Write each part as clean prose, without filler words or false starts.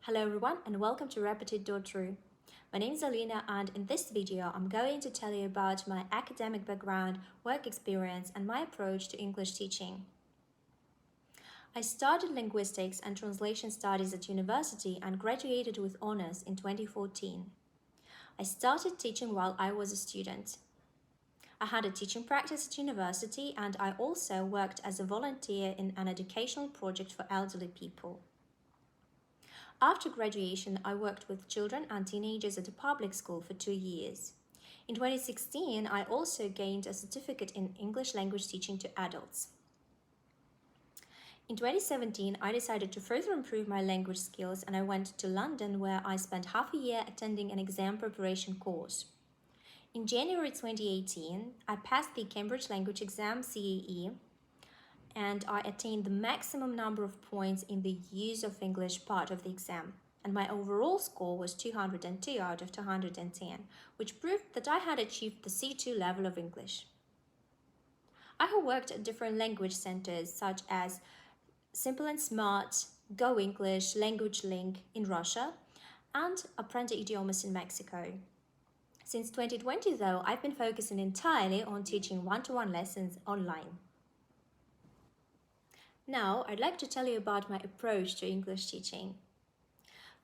Hello everyone and welcome to Repetitor. My name is Alina and in this video I'm going to tell you about my academic background, work experience and my approach to English teaching. I studied linguistics and translation studies at university and graduated with honors in 2014. I started teaching while I was a student. I had a teaching practice at university and I also worked as a volunteer in an educational project for elderly people. After graduation, I worked with children and teenagers at a public school for 2 years. In 2016, I also gained a certificate in English language teaching to adults. In 2017, I decided to further improve my language skills and I went to London where I spent half a year attending an exam preparation course. In January 2018, I passed the Cambridge Language Exam CAE and I attained the maximum number of points in the use of English part of the exam. And my overall score was 202 out of 210, which proved that I had achieved the C2 level of English. I have worked at different language centers such as Simple and Smart, Go English, Language Link in Russia, and Aprende Idiomas in Mexico. Since 2020 though, I've been focusing entirely on teaching one-to-one lessons online. Now, I'd like to tell you about my approach to English teaching.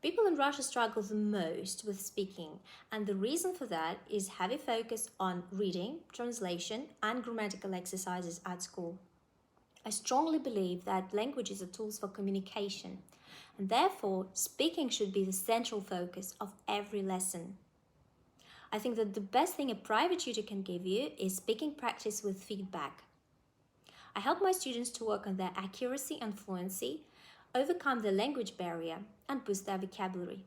People in Russia struggle the most with speaking, and the reason for that is heavy focus on reading, translation, and grammatical exercises at school. I strongly believe that languages are tools for communication, and therefore, speaking should be the central focus of every lesson. I think that the best thing a private tutor can give you is speaking practice with feedback. I help my students to work on their accuracy and fluency, overcome the language barrier, and boost their vocabulary.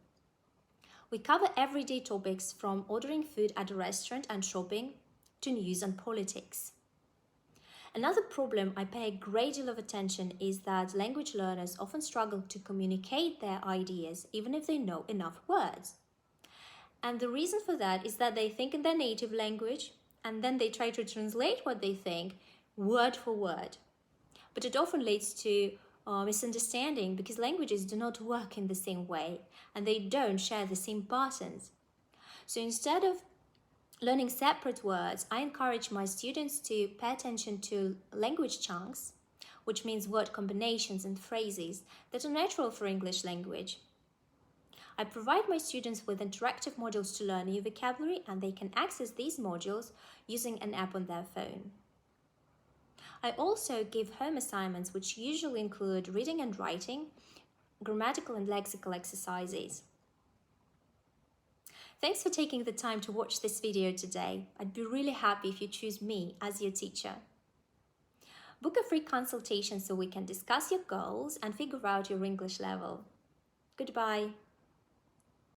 We cover everyday topics from ordering food at a restaurant and shopping to news and politics. Another problem I pay a great deal of attention is that language learners often struggle to communicate their ideas even if they know enough words. And the reason for that is that they think in their native language and then they try to translate what they think word for word. But it often leads to misunderstanding because languages do not work in the same way and they don't share the same patterns. So instead of learning separate words, I encourage my students to pay attention to language chunks, which means word combinations and phrases that are natural for English language. I provide my students with interactive modules to learn new vocabulary and they can access these modules using an app on their phone. I also give home assignments which usually include reading and writing, grammatical and lexical exercises. Thanks for taking the time to watch this video today. I'd be really happy if you choose me as your teacher. Book a free consultation so we can discuss your goals and figure out your English level. Goodbye.